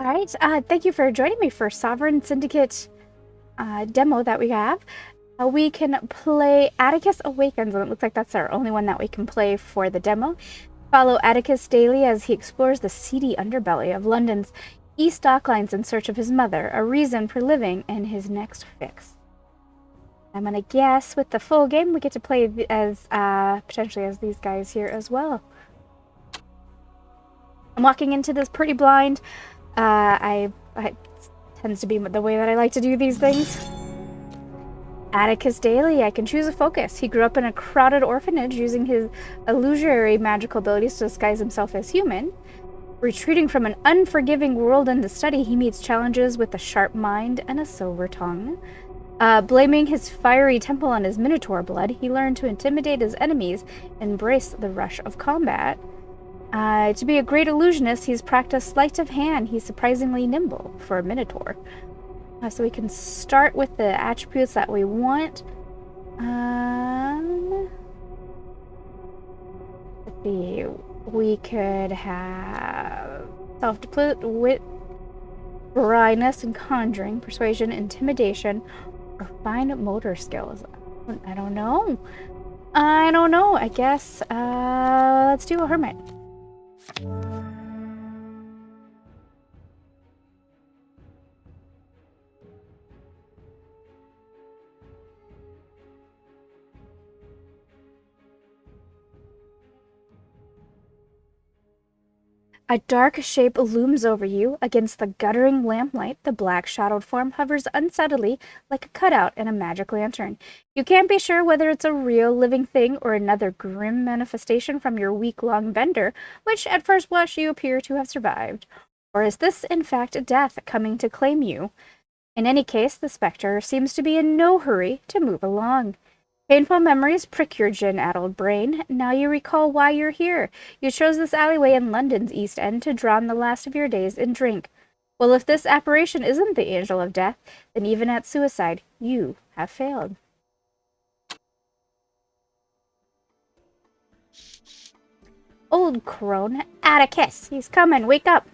All right, thank you for joining me for Sovereign Syndicate demo that we have. We can play Atticus Awakens, and it looks like that's our only one that we can play for the demo. Follow Atticus daily as he explores the seedy underbelly of London's East Docklines in search of his mother, a reason for living, and his next fix. I'm gonna guess with the full game we get to play as potentially as these guys here as well. I'm walking into this pretty blind. I tends to be the way that I like to do these things. Atticus Daly, I can choose a focus. He grew up in a crowded orphanage using his illusory magical abilities to disguise himself as human. Retreating from an unforgiving world into study, he meets challenges with a sharp mind and a silver tongue. Blaming his fiery temple on his minotaur blood, he learned to intimidate his enemies and embrace the rush of combat. To be a great illusionist, he's practiced sleight of hand. He's surprisingly nimble for a minotaur. So we can start with the attributes that we want. Let's see. We could have self-deployment, wit, wryness, and conjuring, persuasion, intimidation, or fine motor skills. I don't know. I guess let's do a hermit. A dark shape looms over you. Against the guttering lamplight, the black-shadowed form hovers unsteadily like a cutout in a magic lantern. You can't be sure whether it's a real living thing or another grim manifestation from your week-long bender, which at first blush you appear to have survived. Or is this, in fact, death coming to claim you? In any case, the spectre seems to be in no hurry to move along. Painful memories prick your gin-addled brain. Now you recall why you're here. You chose this alleyway in London's East End to drown the last of your days in drink. Well, if this apparition isn't the angel of death, then even at suicide, you have failed. Old crone, Atticus, he's coming, wake up.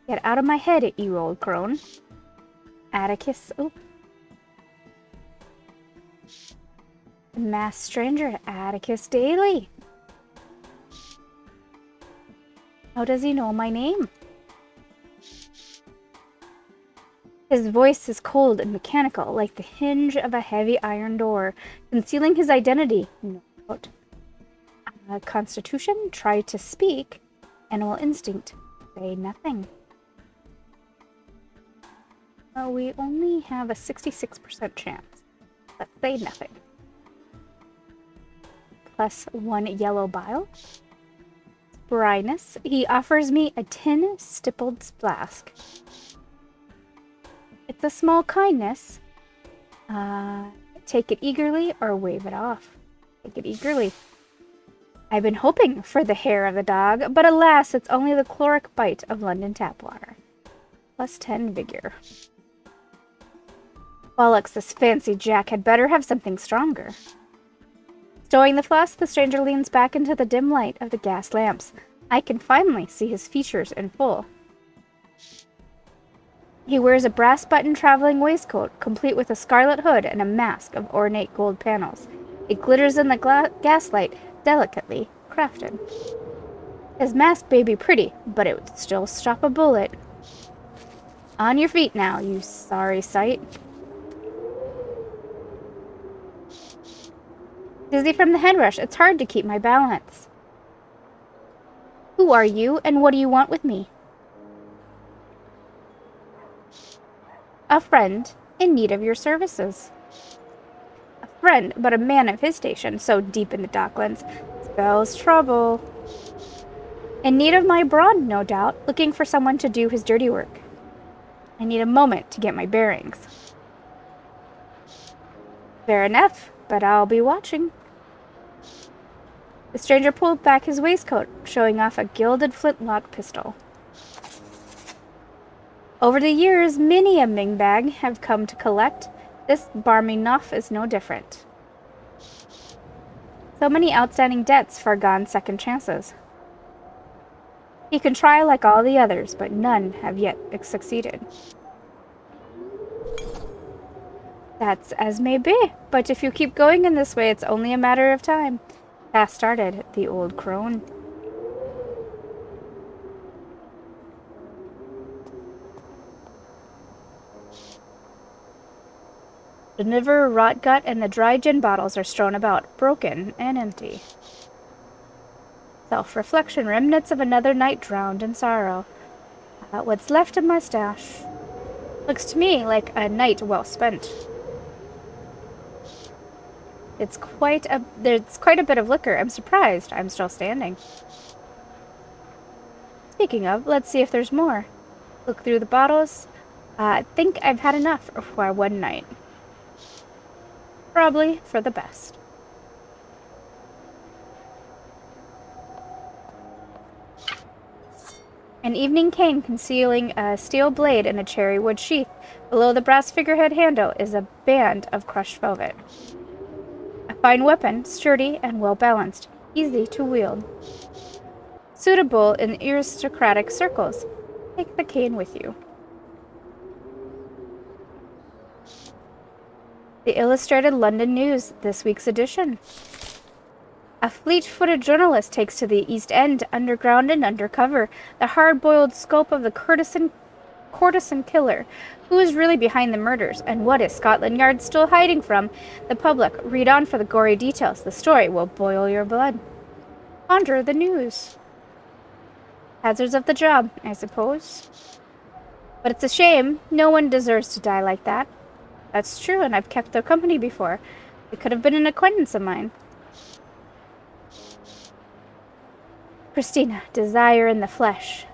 Get out of my head, you old crone. Atticus, oh. Masked stranger, Atticus Daly. How does he know my name? His voice is cold and mechanical, like the hinge of a heavy iron door, concealing his identity. No doubt. Constitution, try to speak. Animal instinct, say nothing. Well, we only have a 66% chance. Let's say nothing. Plus 1 yellow bile. Bryness. He offers me a tin stippled flask. It's a small kindness. Take it eagerly or wave it off. Take it eagerly. I've been hoping for the hair of the dog, but alas, it's only the chloric bite of London tap water. Plus 10 vigor. Bollocks, this fancy Jack had better have something stronger. Stowing the flask, the stranger leans back into the dim light of the gas lamps. I can finally see his features in full. He wears a brass-buttoned traveling waistcoat, complete with a scarlet hood and a mask of ornate gold panels. It glitters in the gaslight, delicately crafted. His mask may be pretty, but it would still stop a bullet. On your feet now, you sorry sight. Dizzy from the head rush, it's hard to keep my balance. Who are you, and what do you want with me? A friend in need of your services. A friend, but a man of his station, so deep in the docklands, spells trouble. In need of my brawn, no doubt, looking for someone to do his dirty work. I need a moment to get my bearings. Fair enough, but I'll be watching. The stranger pulled back his waistcoat, showing off a gilded flintlock pistol. Over the years, many a Ming bag have come to collect. This barmy nuff is no different. So many outstanding debts, foregone second chances. He can try like all the others, but none have yet succeeded. That's as may be, but if you keep going in this way, it's only a matter of time. Fast started, the old crone. The liver, rot gut, and the dry gin bottles are strewn about, broken and empty. Self-reflection, remnants of another night drowned in sorrow. What's left of my stash. Looks to me like a night well spent. There's quite a bit of liquor. I'm surprised I'm still standing. Speaking of, let's see if there's more. Look through the bottles. I think I've had enough for one night. Probably for the best. An evening cane concealing a steel blade in a cherry wood sheath. Below the brass figurehead handle is a band of crushed velvet. A fine weapon, sturdy and well balanced, easy to wield. Suitable in aristocratic circles. Take the cane with you. The Illustrated London News, this week's edition. A fleet-footed journalist takes to the East End, underground and undercover, the hard-boiled scope of the courtesan killer. Who is really behind the murders, and what is Scotland Yard still hiding from the public? Read on for the gory details. The story will boil your blood. Ponder the news. Hazards of the job, I suppose. But it's a shame. No one deserves to die like that. That's true, and I've kept their company before. It could have been an acquaintance of mine. Christina, desire in the flesh.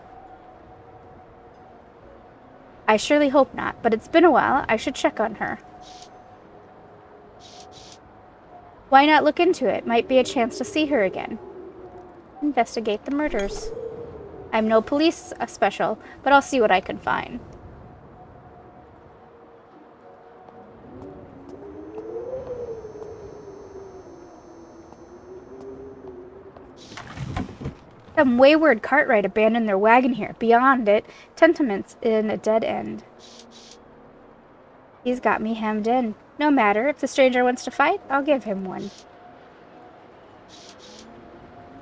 I surely hope not, but it's been a while. I should check on her. Why not look into it? Might be a chance to see her again. Investigate the murders. I'm no police special, but I'll see what I can find. Some wayward cartwright abandoned their wagon here. Beyond it, tenements in a dead end. He's got me hemmed in. No matter, if the stranger wants to fight, I'll give him one.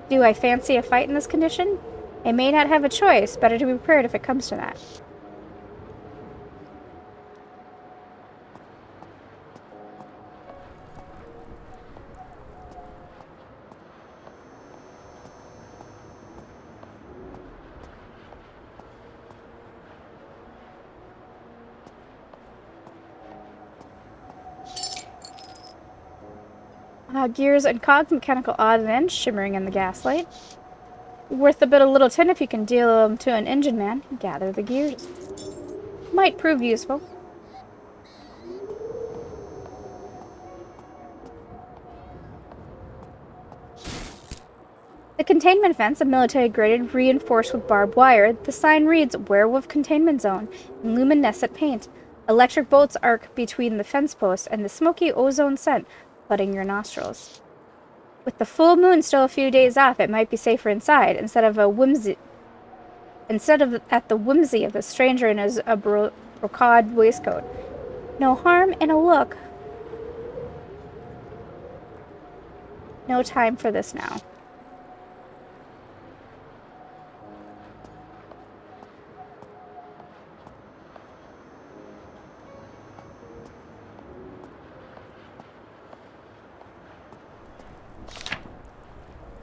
Do I fancy a fight in this condition? I may not have a choice. Better to be prepared if it comes to that. Gears and cogs, mechanical odds and ends, shimmering in the gaslight. Worth a bit of little tin if you can deal them to an engine man. Gather the gears. Might prove useful. The containment fence, a military-graded, reinforced with barbed wire. The sign reads, Werewolf Containment Zone, in luminescent paint. Electric bolts arc between the fence posts and the smoky ozone scent flooding your nostrils. With the full moon still a few days off, it might be safer inside, instead of at the whimsy of the stranger in his brocade waistcoat. No harm in a look. No time for this now.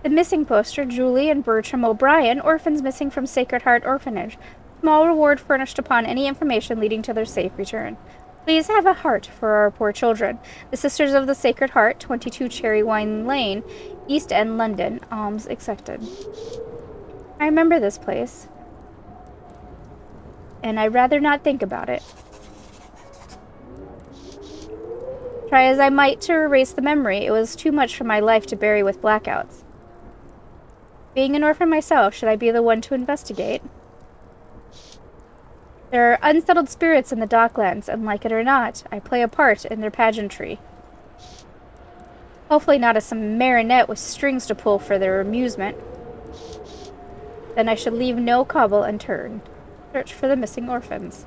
The missing poster, Julie and Bertram O'Brien, orphans missing from Sacred Heart Orphanage. Small reward furnished upon any information leading to their safe return. Please have a heart for our poor children. The Sisters of the Sacred Heart, 22 Cherry Wine Lane, East End, London. Alms accepted. I remember this place, and I'd rather not think about it. Try as I might to erase the memory, it was too much for my life to bury with blackouts. Being an orphan myself, should I be the one to investigate? There are unsettled spirits in the docklands, and like it or not, I play a part in their pageantry. Hopefully not as some marionette with strings to pull for their amusement. Then I should leave no cobble unturned. Search for the missing orphans.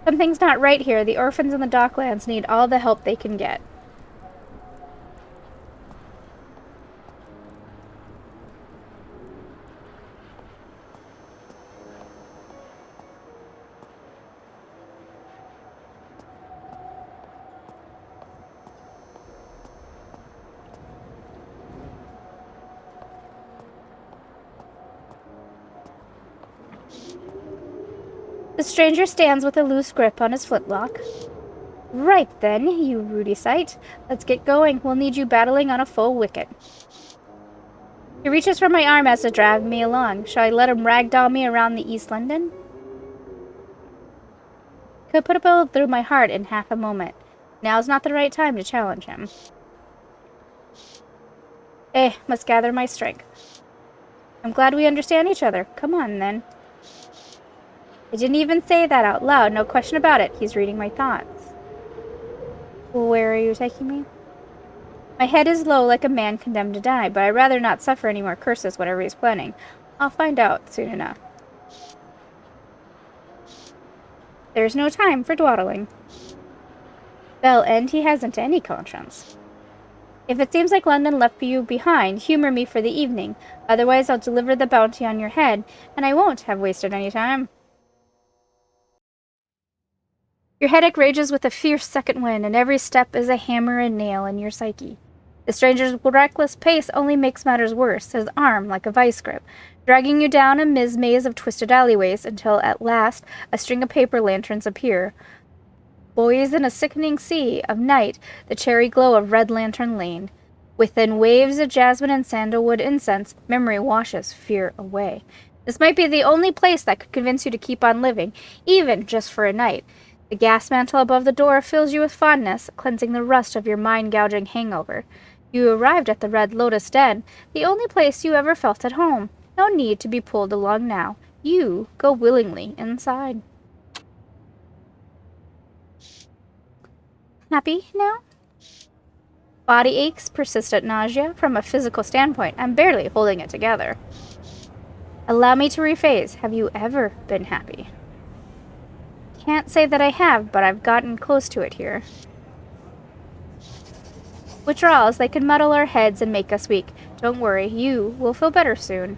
Something's not right here. The orphans in the docklands need all the help they can get. The stranger stands with a loose grip on his flintlock. Right then, you ruddy sight. Let's get going. We'll need you battling on a full wicket. He reaches for my arm as to drag me along. Shall I let him ragdoll me around the East London? Could put a bullet through my heart in half a moment. Now's not the right time to challenge him. Must gather my strength. I'm glad we understand each other. Come on, then. I didn't even say that out loud, no question about it. He's reading my thoughts. Where are you taking me? My head is low like a man condemned to die, but I'd rather not suffer any more curses, whatever he's planning. I'll find out soon enough. There's no time for dawdling. Bell End, he hasn't any conscience. If it seems like London left you behind, humor me for the evening. Otherwise, I'll deliver the bounty on your head, and I won't have wasted any time. Your headache rages with a fierce second wind, and every step is a hammer and nail in your psyche. The stranger's reckless pace only makes matters worse, his arm like a vice grip, dragging you down a maze of twisted alleyways until at last a string of paper lanterns appear. Buoys in a sickening sea of night, the cherry glow of Red Lantern Lane. Within waves of jasmine and sandalwood incense, memory washes fear away. This might be the only place that could convince you to keep on living, even just for a night. The gas mantle above the door fills you with fondness, cleansing the rust of your mind-gouging hangover. You arrived at the Red Lotus Den, the only place you ever felt at home. No need to be pulled along now. You go willingly inside. Happy now? Body aches, persistent nausea. From a physical standpoint, I'm barely holding it together. Allow me to rephrase. Have you ever been happy? Can't say that I have, but I've gotten close to it here. Withdrawals, they can muddle our heads and make us weak. Don't worry, you will feel better soon.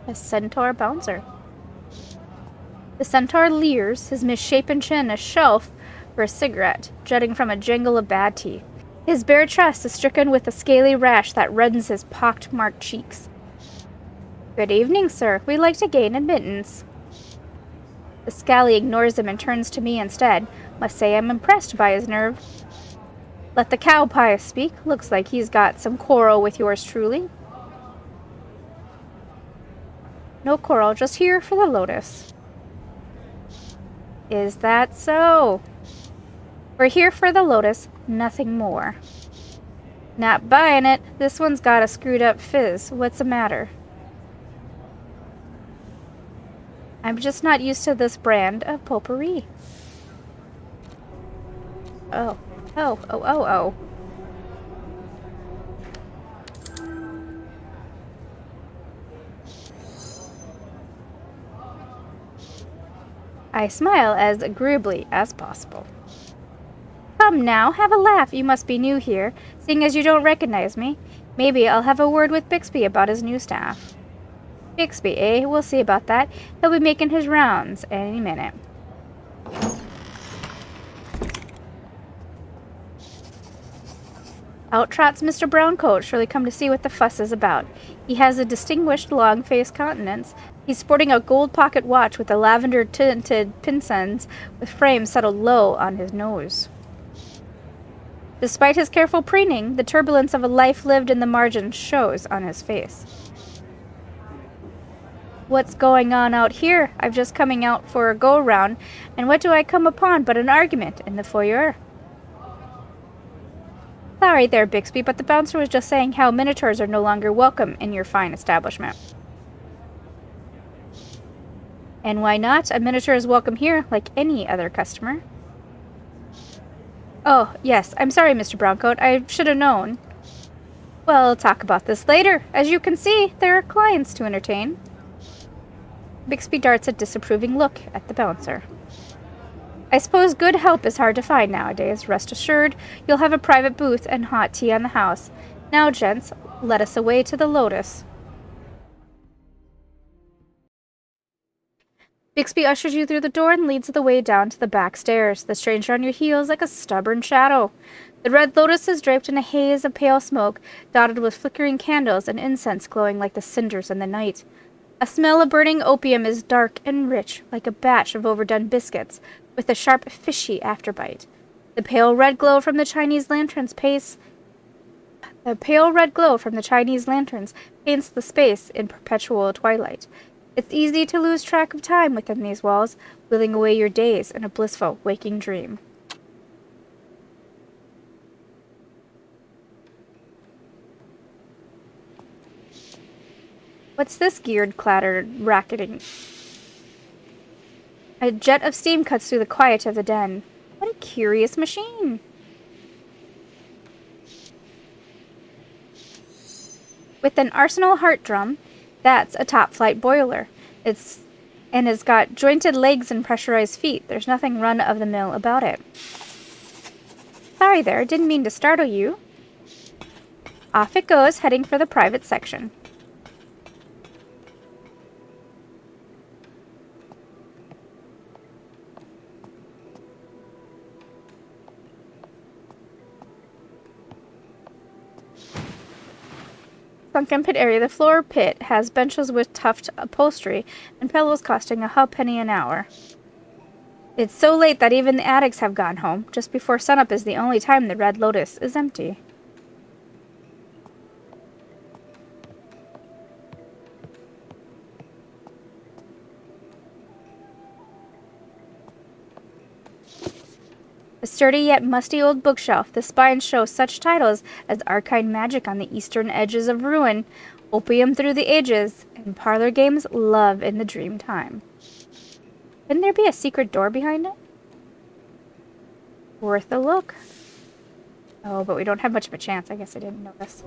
A centaur bouncer. The centaur leers, his misshapen chin a shelf for a cigarette, jutting from a jangle of bad teeth. His bare chest is stricken with a scaly rash that reddens his pock-marked cheeks. Good evening, sir. We'd like to gain admittance. The scally ignores him and turns to me instead. Must say I'm impressed by his nerve. Let the cow pie speak. Looks like he's got some quarrel with yours truly. No quarrel, just here for the lotus. Is that so? We're here for the lotus, nothing more. Not buying it. This one's got a screwed up fizz. What's the matter? I'm just not used to this brand of potpourri. Oh. I smile as agreeably as possible. Come now, have a laugh. You must be new here, seeing as you don't recognize me. Maybe I'll have a word with Bixby about his new staff. Bixby, eh? We'll see about that. He'll be making his rounds any minute. Out trots Mr. Browncoat, surely come to see what the fuss is about. He has a distinguished, long-faced countenance. He's sporting a gold pocket watch with a lavender-tinted pinsons, with frames settled low on his nose. Despite his careful preening, the turbulence of a life lived in the margins shows on his face. What's going on out here? I've just coming out for a go-round, and what do I come upon but an argument in the foyer? Sorry there, Bixby, but the bouncer was just saying how minotaurs are no longer welcome in your fine establishment. And why not? A miniature is welcome here, like any other customer. Oh, yes, I'm sorry, Mr. Browncoat. I should have known. We'll talk about this later. As you can see, there are clients to entertain. Bixby darts a disapproving look at the bouncer. I suppose good help is hard to find nowadays. Rest assured, you'll have a private booth and hot tea on the house. Now, gents, let us away to the Lotus. Bixby ushers you through the door and leads the way down to the back stairs, the stranger on your heels like a stubborn shadow. The Red Lotus is draped in a haze of pale smoke, dotted with flickering candles and incense glowing like the cinders in the night. A smell of burning opium is dark and rich, like a batch of overdone biscuits, with a sharp, fishy afterbite. The pale red glow from the Chinese lanterns paints the space in perpetual twilight. It's easy to lose track of time within these walls, wheeling away your days in a blissful waking dream. What's this geared, clattered, racketing? A jet of steam cuts through the quiet of the den. What a curious machine! With an Arsenal heart drum, that's a top-flight boiler. It's got jointed legs and pressurized feet. There's nothing run-of-the-mill about it. Sorry there, didn't mean to startle you. Off it goes, heading for the private section. Sunken pit area. The floor pit has benches with tuft upholstery and pillows costing a halfpenny an hour. It's so late that even the addicts have gone home. Just before sunup is the only time the Red Lotus is empty. A sturdy yet musty old bookshelf. The spines show such titles as Arcane Magic on the Eastern Edges of Ruin, Opium Through the Ages, and Parlor Games Love in the Dream Time. Couldn't there be a secret door behind it? Worth a look. Oh, but we don't have much of a chance. I guess I didn't notice.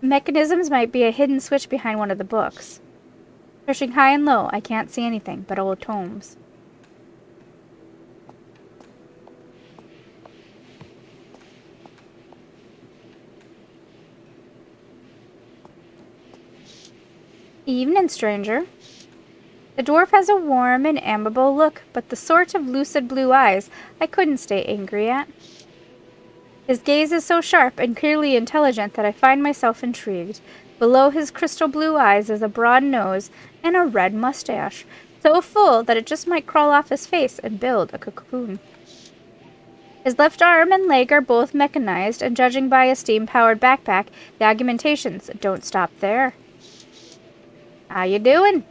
Mechanisms might be a hidden switch behind one of the books. Searching high and low, I can't see anything but old tomes. Evening, stranger. The dwarf has a warm and amiable look, but the sort of lucid blue eyes I couldn't stay angry at. His gaze is so sharp and clearly intelligent that I find myself intrigued. Below his crystal blue eyes is a broad nose and a red mustache, so full that it just might crawl off his face and build a cocoon. His left arm and leg are both mechanized, and judging by a steam-powered backpack, the augmentations don't stop there. How you doing?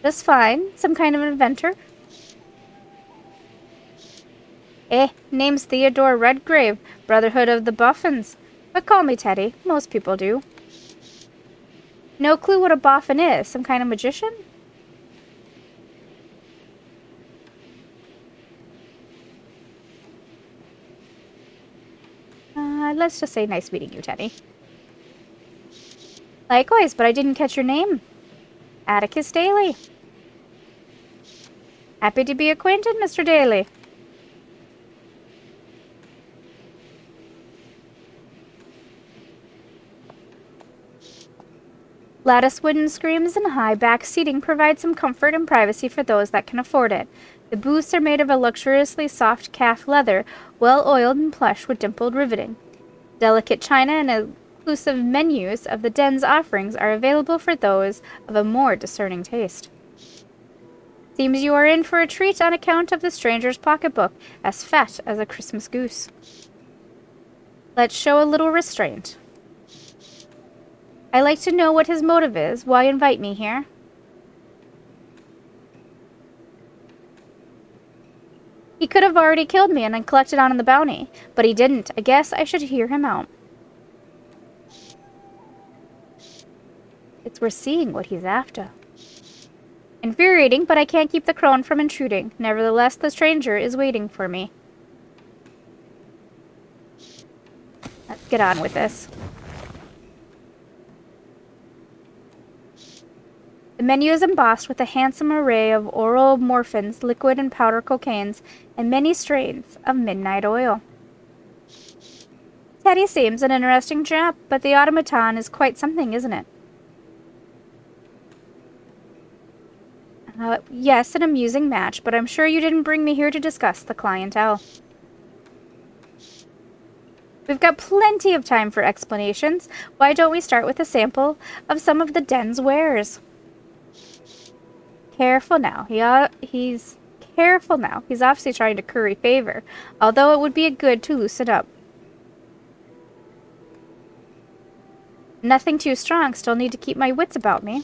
Just fine. Some kind of inventor? Name's Theodore Redgrave, Brotherhood of the Boffins. But call me Teddy. Most people do. No clue what a boffin is. Some kind of magician? Let's just say nice meeting you, Teddy. Likewise, but I didn't catch your name. Atticus Daly. Happy to be acquainted, Mr. Daly. Lattice wooden screens and high back seating provide some comfort and privacy for those that can afford it. The booths are made of a luxuriously soft calf leather, well oiled and plush with dimpled riveting. Delicate china and inclusive menus of the den's offerings are available for those of a more discerning taste. Seems you are in for a treat on account of the stranger's pocketbook, as fat as a Christmas goose. Let's show a little restraint. I like to know what his motive is. Why invite me here? He could have already killed me and then collected on the bounty, but he didn't. I guess I should hear him out. It's worth seeing what he's after. Infuriating, but I can't keep the crone from intruding. Nevertheless, the stranger is waiting for me. Let's get on with this. The menu is embossed with a handsome array of oral morphines, liquid and powder cocaines, and many strains of midnight oil. Teddy seems an interesting chap, but the automaton is quite something, isn't it? Yes, an amusing match, but I'm sure you didn't bring me here to discuss the clientele. We've got plenty of time for explanations. Why don't we start with a sample of some of the den's wares? Careful now. He's careful now. He's obviously trying to curry favor, although it would be good to loosen up. Nothing too strong. Still need to keep my wits about me.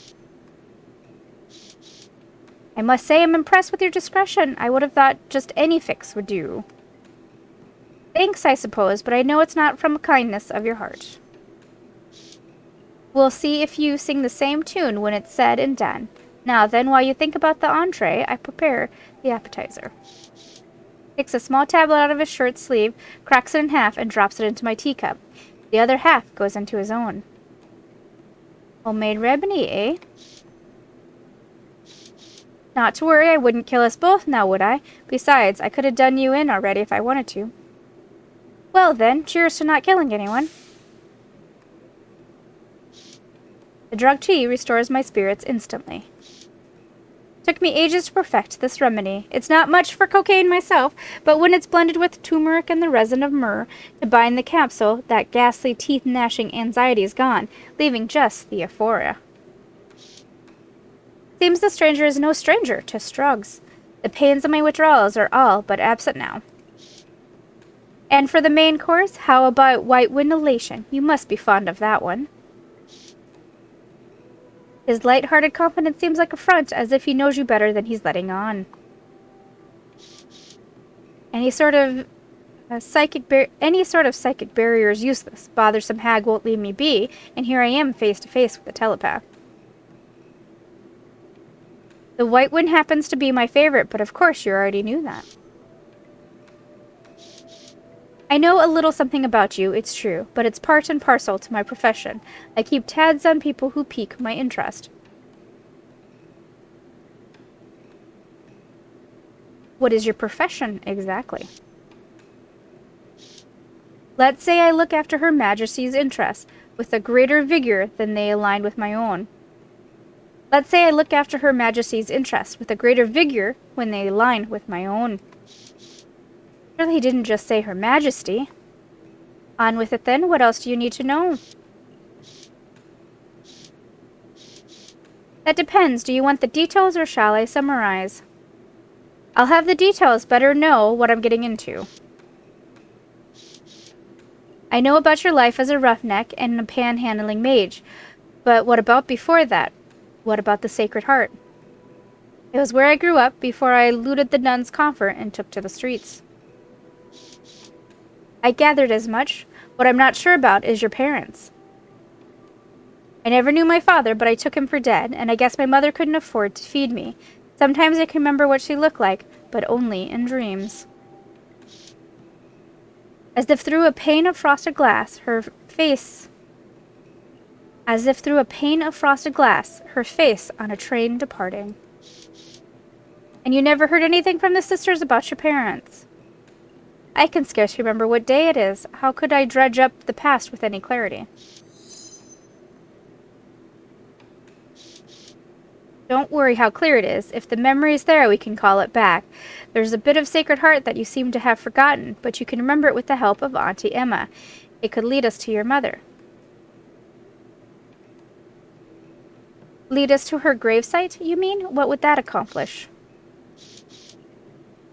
I must say I'm impressed with your discretion. I would have thought just any fix would do. Thanks, I suppose, but I know it's not from a kindness of your heart. We'll see if you sing the same tune when it's said and done. Now then, while you think about the entree, I prepare the appetizer. Takes a small tablet out of his shirt sleeve, cracks it in half, and drops it into my teacup. The other half goes into his own. Homemade remedy, eh? Not to worry, I wouldn't kill us both now, would I? Besides, I could have done you in already if I wanted to. Well then, cheers to not killing anyone. The drug tea restores my spirits instantly. Took me ages to perfect this remedy. It's not much for cocaine myself, but when it's blended with turmeric and the resin of myrrh to bind the capsule, that ghastly teeth-gnashing anxiety is gone, leaving just the euphoria. Seems the stranger is no stranger to drugs. The pains of my withdrawals are all but absent now. And for the main course, how about white wind elation? You must be fond of that one. His light-hearted confidence seems like a front, as if he knows you better than he's letting on. Any sort of psychic barrier is useless. Bothersome hag won't leave me be, and here I am face to face with a telepath. The white wind happens to be my favorite, but of course you already knew that. I know a little something about you, it's true, but it's part and parcel to my profession. I keep tabs on people who pique my interest. What is your profession, exactly? Let's say I look after Her Majesty's interests with a greater vigor than they align with my own. Let's say I look after Her Majesty's interests with a greater vigor when they align with my own. Surely he didn't just say Her Majesty. On with it then. What else do you need to know? That depends. Do you want the details or shall I summarize? I'll have the details. Better know what I'm getting into. I know about your life as a roughneck and a panhandling mage. But what about before that? What about the Sacred Heart? It was where I grew up before I looted the nuns' comfort and took to the streets. I gathered as much. What I'm not sure about is your parents. I never knew my father, but I took him for dead, and I guess my mother couldn't afford to feed me. Sometimes I can remember what she looked like, but only in dreams. As if through a pane of frosted glass, her face on a train departing. And you never heard anything from the sisters about your parents? I can scarce remember what day it is. How could I dredge up the past with any clarity? Don't worry how clear it is. If the memory's there, we can call it back. There's a bit of Sacred Heart that you seem to have forgotten, but you can remember it with the help of Auntie Emma. It could lead us to your mother. Lead us to her gravesite, you mean? What would that accomplish?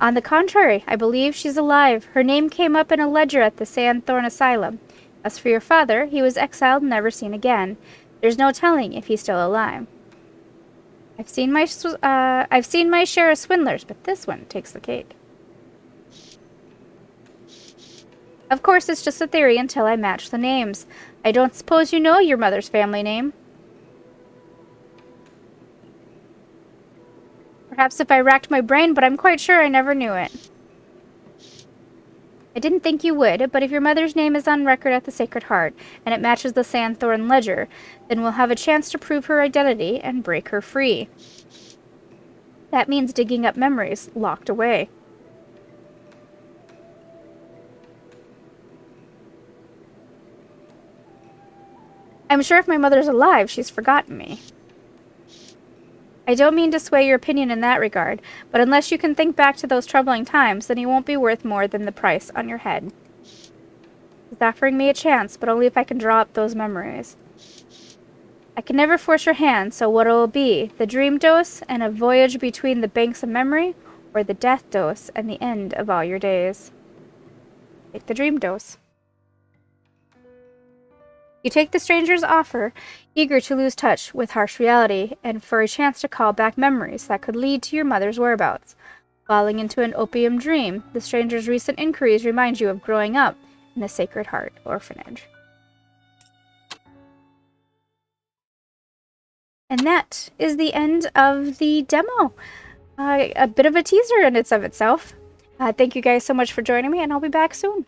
On the contrary, I believe she's alive. Her name came up in a ledger at the Sandthorn Asylum. As for your father, he was exiled and never seen again. There's no telling if he's still alive. I've seen my share of swindlers, but this one takes the cake. Of course, it's just a theory until I match the names. I don't suppose you know your mother's family name? Perhaps if I racked my brain, but I'm quite sure I never knew it. I didn't think you would, but if your mother's name is on record at the Sacred Heart, and it matches the Sandthorn ledger, then we'll have a chance to prove her identity and break her free. That means digging up memories locked away. I'm sure if my mother's alive, she's forgotten me. I don't mean to sway your opinion in that regard, but unless you can think back to those troubling times, then he won't be worth more than the price on your head. He's offering me a chance, but only if I can draw up those memories. I can never force your hand, so what will it be? The dream dose and a voyage between the banks of memory, or the death dose and the end of all your days? Take the dream dose. You take the stranger's offer, eager to lose touch with harsh reality, and for a chance to call back memories that could lead to your mother's whereabouts. Falling into an opium dream, the stranger's recent inquiries remind you of growing up in the Sacred Heart orphanage. And that is the end of the demo. A bit of a teaser in itself. Thank you guys so much for joining me, and I'll be back soon.